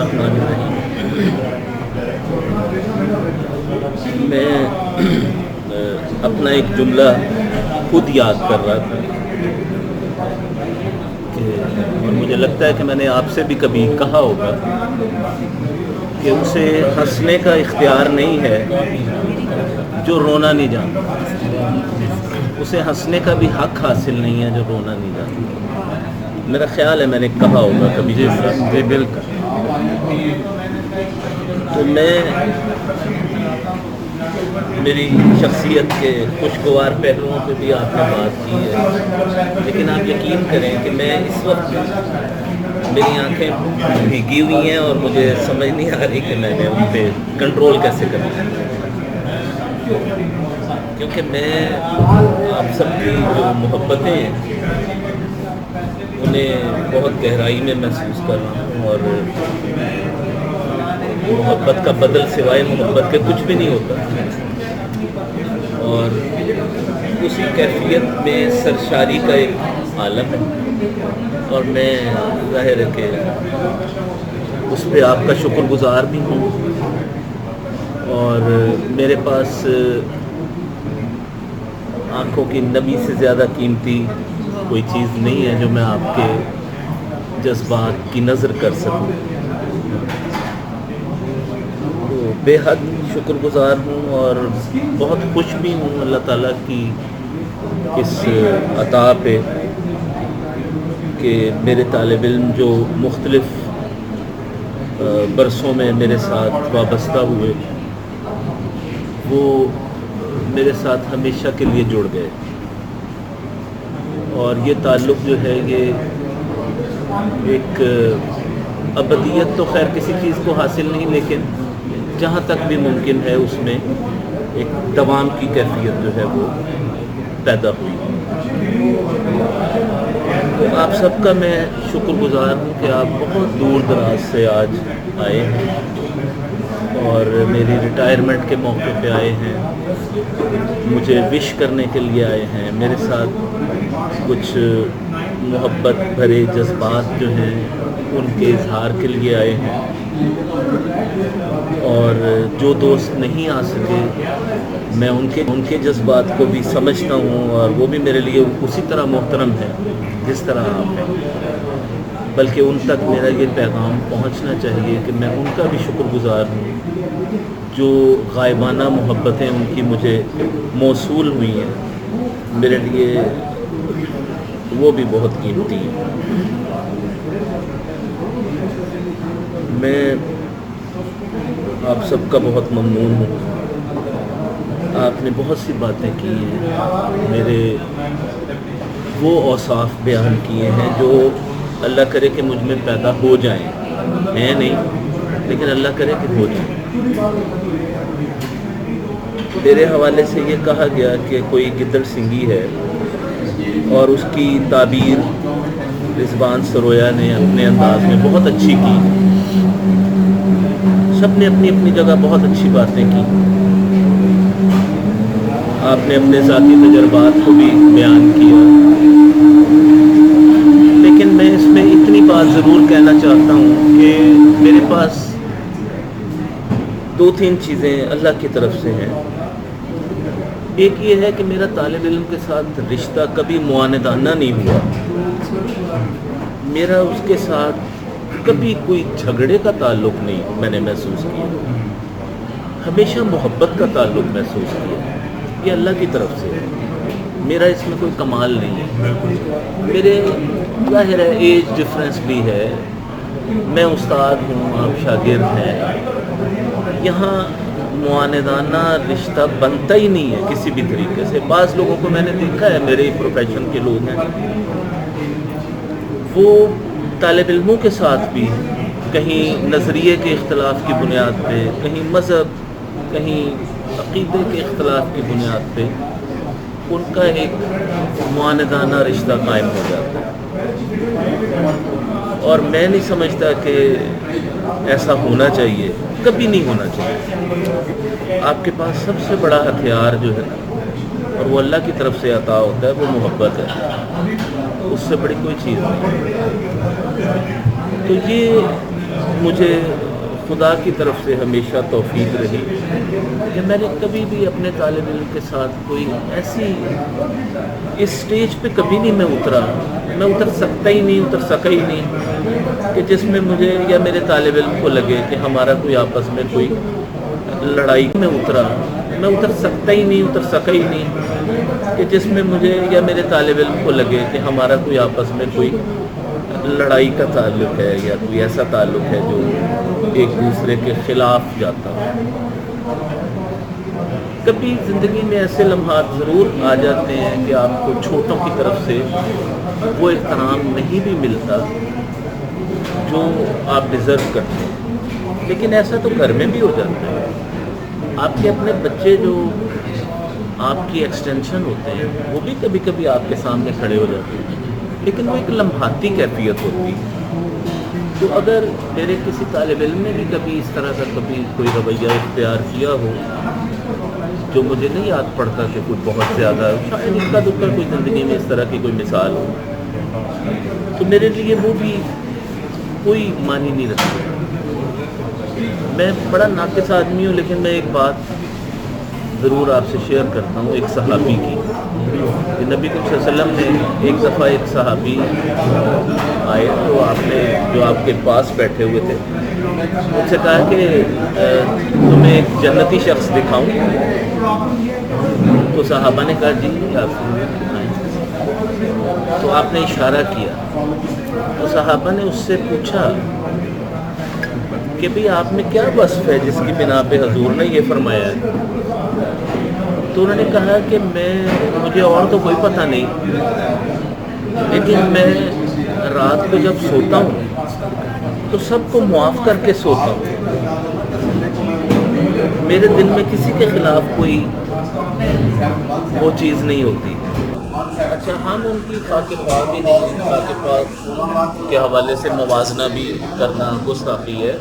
الرحمن الرحیم۔ میں اپنا ایک جملہ خود یاد کر رہا تھا اور مجھے لگتا ہے کہ میں نے آپ سے بھی کبھی کہا ہوگا کہ اسے ہنسنے کا اختیار نہیں ہے جو رونا نہیں جانتا، اسے ہنسنے کا بھی حق حاصل نہیں ہے جو رونا نہیں جانتا۔ میرا خیال ہے میں نے کہا ہوگا کبھی۔ جی بالکل۔ تو میری شخصیت کے خوشگوار پہلوؤں پہ بھی آپ نے بات کی ہے، لیکن آپ یقین کریں کہ میں اس وقت میری آنکھیں بھیگی ہوئی ہیں اور مجھے سمجھ نہیں آ رہی کہ میں نے ان پہ کنٹرول کیسے کرنا ہے، کیونکہ میں آپ سب کی جو محبتیں ہیں انہیں بہت گہرائی میں محسوس کر رہا ہوں، اور محبت کا بدل سوائے محبت کے کچھ بھی نہیں ہوتا، اور اسی کیفیت میں سرشاری کا ایک عالم ہے، اور میں ظاہر ہے کہ اس پہ آپ کا شکر گزار بھی ہوں، اور میرے پاس آنکھوں کی نمی سے زیادہ قیمتی کوئی چیز نہیں ہے جو میں آپ کے جذبات کی نظر کر سکوں۔ تو بے حد شکر گزار ہوں اور بہت خوش بھی ہوں اللہ تعالیٰ کی اس عطا پہ کہ میرے طالب علم جو مختلف برسوں میں میرے ساتھ وابستہ ہوئے وہ میرے ساتھ ہمیشہ کے لیے جڑ گئے، اور یہ تعلق جو ہے یہ ایک ابدیت تو خیر کسی چیز کو حاصل نہیں، لیکن جہاں تک بھی ممکن ہے اس میں ایک دوام کی کیفیت جو ہے وہ پیدا ہوئی۔ تو آپ سب کا میں شکر گزار ہوں کہ آپ بہت دور دراز سے آج آئے ہیں اور میری ریٹائرمنٹ کے موقع پہ آئے ہیں، مجھے وش کرنے کے لیے آئے ہیں، میرے ساتھ کچھ محبت بھرے جذبات جو ہیں ان کے اظہار کے لیے آئے ہیں، اور جو دوست نہیں آ سکے میں ان کے جذبات کو بھی سمجھتا ہوں، اور وہ بھی میرے لیے اسی طرح محترم ہے جس طرح آپ ہیں، بلکہ ان تک میرا یہ پیغام پہنچنا چاہیے کہ میں ان کا بھی شکر گزار ہوں جو غائبانہ محبتیں ان کی مجھے موصول ہوئی ہیں، میرے لیے وہ بھی بہت قیمتی ہیں۔ میں آپ سب کا بہت ممنون ہوں، آپ نے بہت سی باتیں کی ہیں، میرے وہ اوصاف بیان کیے ہیں جو اللہ کرے کہ مجھ میں پیدا ہو جائیں، ہیں نہیں لیکن اللہ کرے کہ ہو جائیں۔ میرے حوالے سے یہ کہا گیا کہ کوئی گدڑ سنگھی ہے اور اس کی تعبیر رضوان سرویا نے اپنے انداز میں بہت اچھی کی، سب نے اپنی اپنی جگہ بہت اچھی باتیں کی، آپ نے اپنے ذاتی تجربات کو بھی بیان کیا، لیکن میں اس میں اتنی بات ضرور کہنا چاہتا ہوں کہ میرے پاس دو تین چیزیں اللہ کی طرف سے ہیں۔ ایک یہ ہے کہ میرا طالب علم کے ساتھ رشتہ کبھی معاندانہ نہیں ہوا، میرا اس کے ساتھ کبھی کوئی جھگڑے کا تعلق نہیں میں نے محسوس کیا، ہمیشہ محبت کا تعلق محسوس کیا، یہ اللہ کی طرف سے ہے، میرا اس میں کوئی کمال نہیں ہے۔ میرے ظاہر ہے ایج ڈفرینس بھی ہے، میں استاد ہوں آپ شاگرد ہیں، یہاں معاندانہ رشتہ بنتا ہی نہیں ہے کسی بھی طریقے سے۔ بعض لوگوں کو میں نے دیکھا ہے، میرے ہی پروفیشن کے لوگ ہیں، وہ طالب علموں کے ساتھ بھی کہیں نظریے کے اختلاف کی بنیاد پہ، کہیں مذہب، کہیں عقیدے کے اختلاف کی بنیاد پہ ان کا ایک معاندانہ رشتہ قائم ہو جاتا ہے، اور میں نہیں سمجھتا کہ ایسا ہونا چاہیے، کبھی نہیں ہونا چاہیے۔ آپ کے پاس سب سے بڑا ہتھیار جو ہے اور وہ اللہ کی طرف سے عطا ہوتا ہے وہ محبت ہے، اس سے بڑی کوئی چیز نہیں۔ تو یہ مجھے خدا کی طرف سے ہمیشہ توفیق رہی کہ میں نے کبھی بھی اپنے طالب علم کے ساتھ کوئی ایسی اس سٹیج پہ کبھی نہیں میں اتر سکتا ہی نہیں، اتر سکا ہی نہیں کہ جس میں مجھے یا میرے طالب علم کو لگے کہ ہمارا کوئی آپس میں کوئی لڑائی میں اتر سکتا ہی نہیں، اتر سکا ہی نہیں کہ جس میں مجھے یا میرے طالب علم کو لگے کہ ہمارا کوئی آپس میں کوئی لڑائی کا تعلق ہے یا کوئی ایسا تعلق ہے جو ایک دوسرے کے خلاف جاتا ہے۔ کبھی زندگی میں ایسے لمحات ضرور آ جاتے ہیں کہ آپ کو چھوٹوں کی طرف سے وہ احترام نہیں بھی ملتا جو آپ ڈیزرو کرتے ہیں، لیکن ایسا تو گھر میں بھی ہو جاتا ہے۔ آپ کے اپنے بچے جو آپ کی ایکسٹینشن ہوتے ہیں وہ بھی کبھی کبھی آپ کے سامنے کھڑے ہو جاتے ہیں، لیکن وہ ایک لمحاتی کیفیت ہوتی ہے۔ تو اگر میرے کسی طالب علم نے بھی کبھی اس طرح کا کبھی کوئی رویہ اختیار کیا ہو جو مجھے نہیں یاد پڑتا کہ کوئی بہت زیادہ شاید اکا دکا کوئی زندگی میں اس طرح کی کوئی مثال ہو، تو میرے لیے وہ بھی کوئی معنی نہیں رکھتا۔ میں بڑا ناقص آدمی ہوں، لیکن میں ایک بات ضرور آپ سے شیئر کرتا ہوں ایک صحابی کی کہ نبی صلی اللہ علیہ وسلم نے ایک دفعہ ایک صحابی آئے تو آپ نے جو آپ کے پاس بیٹھے ہوئے تھے ان سے کہا کہ تمہیں ایک جنتی شخص دکھاؤں، تو صحابہ نے کہا جی آپ تو آپ نے اشارہ کیا، تو صحابہ نے اس سے پوچھا کہ بھئی آپ میں کیا وصف ہے جس کی بنا پہ حضور نے یہ فرمایا ہے؟ تو انہوں نے کہا کہ مجھے اور تو کوئی پتہ نہیں، لیکن میں رات کو جب سوتا ہوں تو سب کو معاف کر کے سوتا ہوں، میرے دل میں کسی کے خلاف کوئی وہ چیز نہیں ہوتی۔ اچھا، ہم ان کی خاک پاک ہی نہیں، خاک پاک کے حوالے سے موازنہ بھی کرنا گستاخی ہے،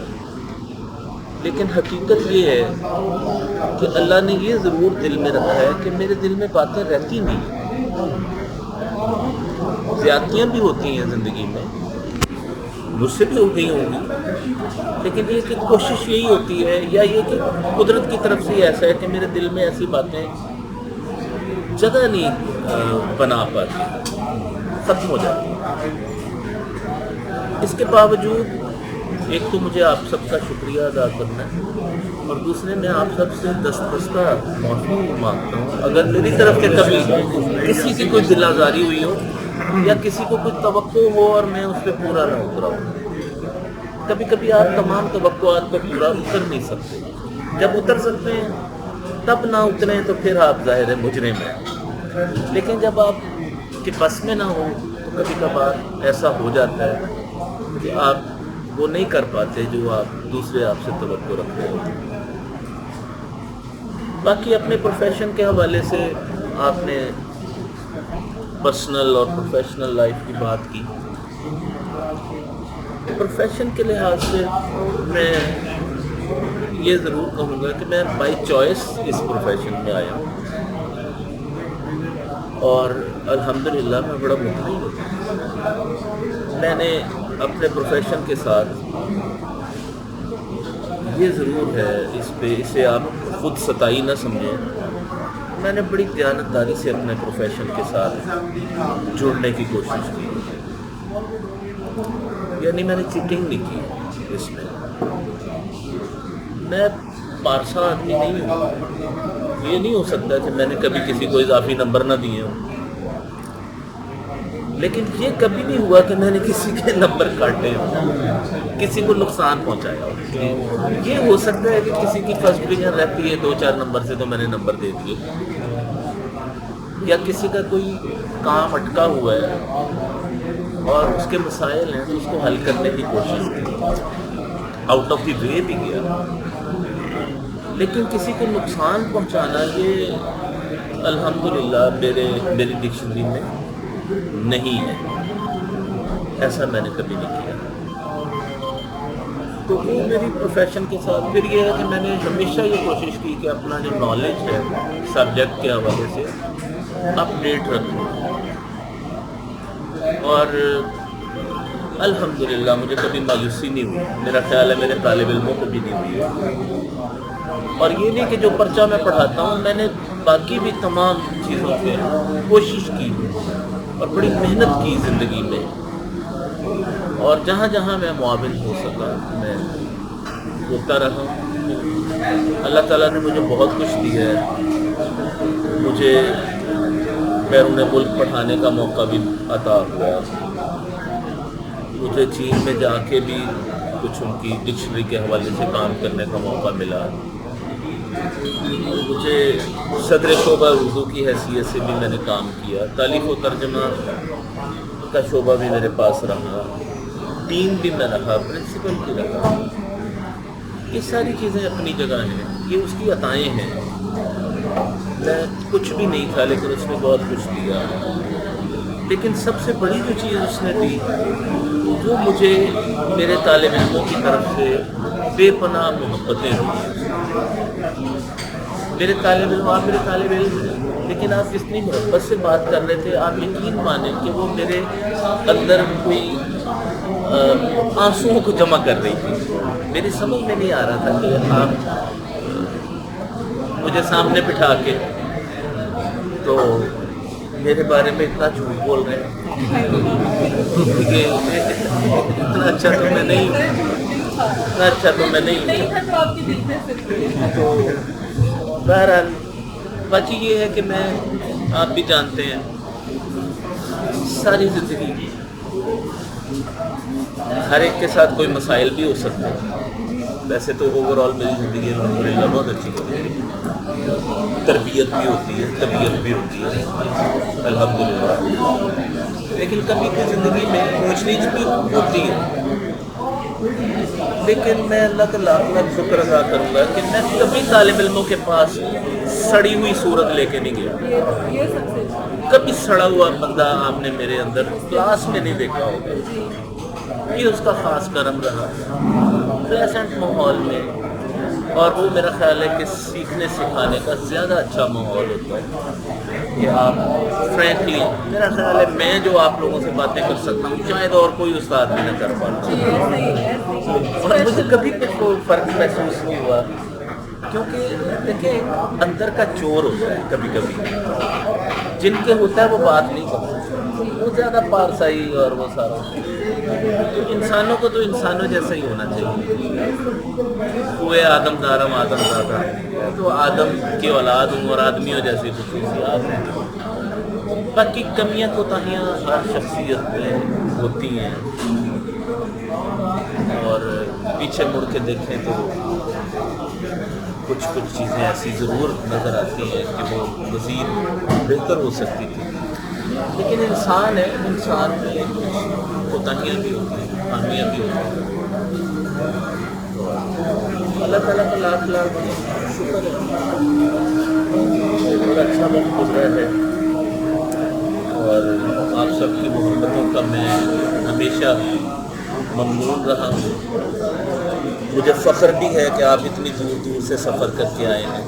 لیکن حقیقت یہ ہے کہ اللہ نے یہ ضرور دل میں رکھا ہے کہ میرے دل میں باتیں رہتی نہیں، زیادتیاں بھی ہوتی ہیں زندگی میں، مجھ سے بھی ہو گئی ہوں گی، لیکن یہ کہ کوشش یہی ہوتی ہے یا یہ کہ قدرت کی طرف سے ایسا ہے کہ میرے دل میں ایسی باتیں جگہ نہیں بنا پاتی، ختم ہو جاتی ہیں۔ اس کے باوجود ایک تو مجھے آپ سب کا شکریہ ادا کرنا ہے، اور دوسرے میں آپ سب سے دستبستہ معافی مانگتا ہوں اگر میری طرف سے کبھی کسی کی کوئی دل آزاری ہوئی ہو یا کسی کو کوئی توقع ہو اور میں اس پہ پورا نہ اترا ہوں۔ کبھی کبھی آپ تمام توقعات پہ پورا اتر نہیں سکتے، جب اتر سکتے ہیں تب نہ اتریں تو پھر آپ ظاہر ہے مجرم ہیں، لیکن جب آپ کے بس میں نہ ہو تو کبھی کبھار ایسا ہو جاتا ہے کہ آپ وہ نہیں کر پاتے جو آپ دوسرے آپ سے توقع رکھتے ہو۔ باقی اپنے پروفیشن کے حوالے سے آپ نے پرسنل اور پروفیشنل لائف کی بات کی۔ پروفیشن کے لحاظ سے میں یہ ضرور کہوں گا کہ میں بائی چوائس اس پروفیشن میں آیا ہوں، اور الحمدللہ میں بڑا مطمئن ہوں۔ میں نے اپنے پروفیشن کے ساتھ یہ ضرور ہے، اسے آپ خود ستائی نہ سمجھیں، میں نے بڑی دیانتداری سے اپنے پروفیشن کے ساتھ جڑنے کی کوشش کی، یعنی میں نے چیٹنگ نہیں کی اس میں۔ میں پارسا آدمی نہیں ہوں، یہ نہیں ہو سکتا کہ میں نے کبھی کسی کو اضافی نمبر نہ دیے ہوں، لیکن یہ کبھی نہیں ہوا کہ میں نے کسی کے نمبر کاٹے ہوں، کسی کو نقصان پہنچایا ہو۔ یہ ہو سکتا ہے کہ کسی کی فرسٹ ڈویژن رہتی ہے 2-4 نمبر سے تو میں نے نمبر دے دیے، یا کسی کا کوئی کام اٹکا ہوا ہے اور اس کے مسائل ہیں تو اس کو حل کرنے کی کوشش کی، آؤٹ آف دی وے بھی گیا، لیکن کسی کو نقصان پہنچانا یہ الحمدللہ میری ڈکشنری میں نہیں ہے، ایسا میں نے کبھی نہیں کیا۔ تو وہ میری پروفیشن کے ساتھ پھر یہ ہے کہ میں نے ہمیشہ یہ کوشش کی کہ اپنا جو نالج ہے سبجیکٹ کے حوالے سے اپ ڈیٹ رکھوں، اور الحمدللہ مجھے کبھی مایوسی نہیں ہوئی، میرا خیال ہے میرے طالب علموں کو بھی نہیں ہوئی ہے۔ اور یہ نہیں کہ جو پرچہ میں پڑھاتا ہوں، میں نے باقی بھی تمام چیزوں پہ کوشش کی اور بڑی محنت کی زندگی میں، اور جہاں جہاں میں معاون ہو سکا میں ہوتا رہا ہوں۔ اللہ تعالیٰ نے مجھے بہت کچھ دیا ہے، مجھے بیرون ملک پڑھانے کا موقع بھی عطا ہوا، مجھے چین میں جا کے بھی کچھ ان کی ڈکشنری کے حوالے سے کام کرنے کا موقع ملا، مجھے صدر شعبہ اردو کی حیثیت سے بھی میں نے کام کیا، تالیف و ترجمہ کا شعبہ بھی میرے پاس رہا، ڈین بھی میں رہا، پرنسپل بھی رہا۔ یہ ساری چیزیں اپنی جگہ ہیں، یہ اس کی عطائیں ہیں۔ میں کچھ بھی نہیں تھا لیکن اس نے بہت کچھ دیا، لیکن سب سے بڑی جو چیز اس نے دی وہ مجھے میرے طالب علموں کی طرف سے بے پناہ محبتیں دی۔ میرے طالب علم، آپ میرے طالب علم ہیں، لیکن آپ اتنی محبت سے بات کر رہے تھے، آپ یقین مانیں کہ وہ میرے اندر کوئی آنسوؤں کو جمع کر رہی تھی۔ میری سمجھ میں نہیں آ رہا تھا کہ آپ مجھے سامنے بٹھا کے تو میرے بارے میں اتنا جھوٹ بول رہے ہیں کہ اتنا اچھا تو میں نہیں ہوں، اتنا اچھا تو میں نہیں ہوں۔ تو بہرحال باقی یہ ہے کہ میں، آپ بھی جانتے ہیں، ساری زندگی ہر ایک کے ساتھ کوئی مسائل بھی ہو سکتے ہیں، ویسے تو اوور آل میری زندگی الحمدللہ بہت اچھی ہوتی ہے، تربیت بھی ہوتی ہے، طبیعت بھی ہوتی ہے الحمدللہ، لیکن کبھی بھی زندگی میں اونچ نیچ بھی ہوتی ہے، لیکن میں اللہ کا لاکھ لاکھ شکر ادا کروں گا کہ میں کبھی طالب علموں کے پاس سڑی ہوئی صورت لے کے نہیں گیا۔ کبھی سڑا ہوا بندہ آپ نے میرے اندر کلاس میں نہیں دیکھا ہوگا، یہ اس کا خاص کرم رہا، پلیسنٹ ماحول میں، اور وہ میرا خیال ہے کہ سیکھنے سکھانے کا زیادہ اچھا ماحول ہوتا ہے کہ آپ فرینکلی، میرا خیال ہے میں جو آپ لوگوں سے باتیں کر سکتا ہوں شاید اور کوئی استاد بھی نہ کر پاتا، اور مجھے کبھی کوئی فرق محسوس نہیں ہوا، کیونکہ دیکھیں اندر کا چور ہوتا ہے، کبھی کبھی جن کے ہوتا ہے وہ بات نہیں کرتا، وہ زیادہ پارسائی اور وہ سارا، تو انسانوں کو تو انسانوں جیسا ہی ہونا چاہیے۔ کوئے آدم دارم آدم دادا، تو آدم کی اولاد ہوں اور آدمیوں جیسی خصوصیات ہیں، باقی کمیاں کوتاہیاں ہر شخصیت میں ہوتی ہیں، اور پیچھے مڑ کے دیکھیں تو کچھ چیزیں ایسی ضرور نظر آتی ہیں کہ وہ مزید بہتر ہو سکتی تھی، لیکن انسان ہے، انسان میں کوتاہیاں بھی ہوتی ہیں، خامیاں بھی ہوتی ہیں۔ اللہ تعالیٰ کا لاکھ لاکھ شکر ہے، بہت اچھا وقت گزرا ہے، اور آپ سب کی محبتوں کا میں ہمیشہ ممنون رہا ہوں۔ مجھے فخر بھی ہے کہ آپ اتنی دور دور سے سفر کر کے آئے ہیں،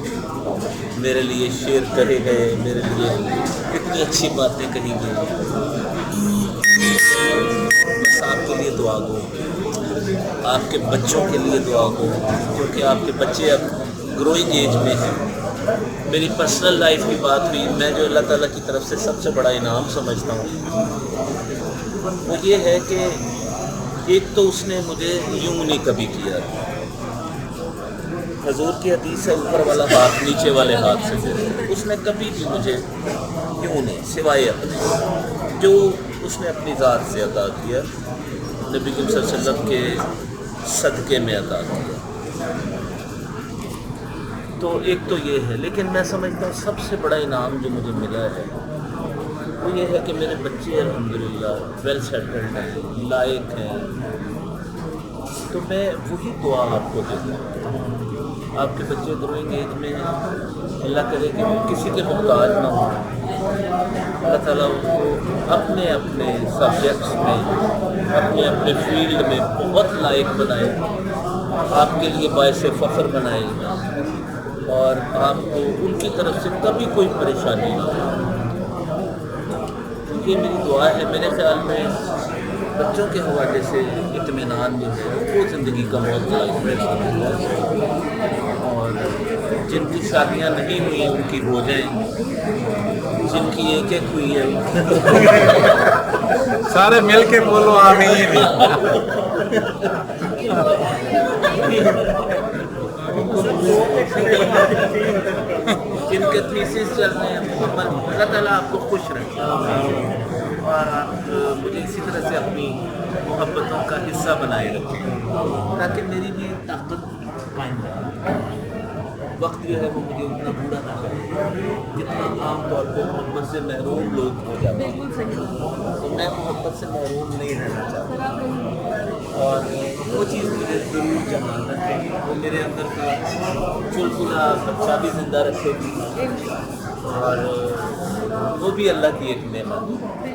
میرے لیے شعر کہے گئے، میرے لیے اتنی اچھی باتیں کہی گئی، بس آپ کے لیے دعا گو، آپ کے بچوں کے لیے دعا گو، کیونکہ آپ کے بچے اب گروئنگ ایج میں ہیں۔ میری پرسنل لائف کی بات ہوئی، میں جو اللہ تعالیٰ کی طرف سے سب سے بڑا انعام سمجھتا ہوں وہ یہ ہے کہ ایک تو اس نے مجھے یوں نہیں کبھی کیا، حضور کی حدیث ہے اوپر والا ہاتھ نیچے والے ہاتھ سے دے، اس نے کبھی بھی مجھے یوں نہیں، سوائے اپنے جو اس نے اپنی ذات سے عطا کیا، نبی کریم صلی اللہ علیہ وسلم کے صدقے میں عطا کیا۔ تو ایک تو یہ ہے، لیکن میں سمجھتا ہوں سب سے بڑا انعام جو مجھے ملا ہے وہ یہ ہے کہ میرے بچے الحمدللہ ویل سیٹلڈ ہیں، لائق ہیں، تو میں وہی دعا آپ کو دیتا ہوں، آپ کے بچے گروئنگ ایج میں ہیں، اللہ کرے کہ وہ کسی کے محتاج نہ ہوں، اللہ تعالیٰ ان کو اپنے اپنے سبجیکٹس میں، اپنے اپنے فیلڈ میں بہت لائق بنائے، آپ کے لیے باعث فخر بنائے، اور آپ کو ان کی طرف سے کبھی کوئی پریشانی نہ ہو، یہ میری دعا ہے۔ میرے خیال میں بچوں کے حوالے سے اطمینان جو ہے وہ زندگی کا بہت بڑا اطمینان ہے، اور جن کی شادیاں نہیں ہوئی ان کی ہو جائیں، جن کی ایک ایک ہوئی ہے سارے مل کے بولو آمین. جن کے تھیسس چل رہے ہیں اللہ تعالیٰ آپ کو خوش رکھے، اور آپ مجھے اسی طرح سے اپنی محبتوں کا حصہ بنائے رکھیں تاکہ میری بھی طاقت قائم رہے. وقت جو ہے وہ مجھے اتنا بوڑھا نہ کرے جتنا عام طور پہ محبت سے محروم لوگ ہو جاتے ہیں، تو میں محبت سے محروم نہیں رہنا چاہتا، اور وہ چیز مجھے ضرور جمانا چاہیے، وہ میرے اندر کا چلچلا بچہ بھی زندہ رکھے گی، اور وہ بھی اللہ کی ایک نعمت ہے.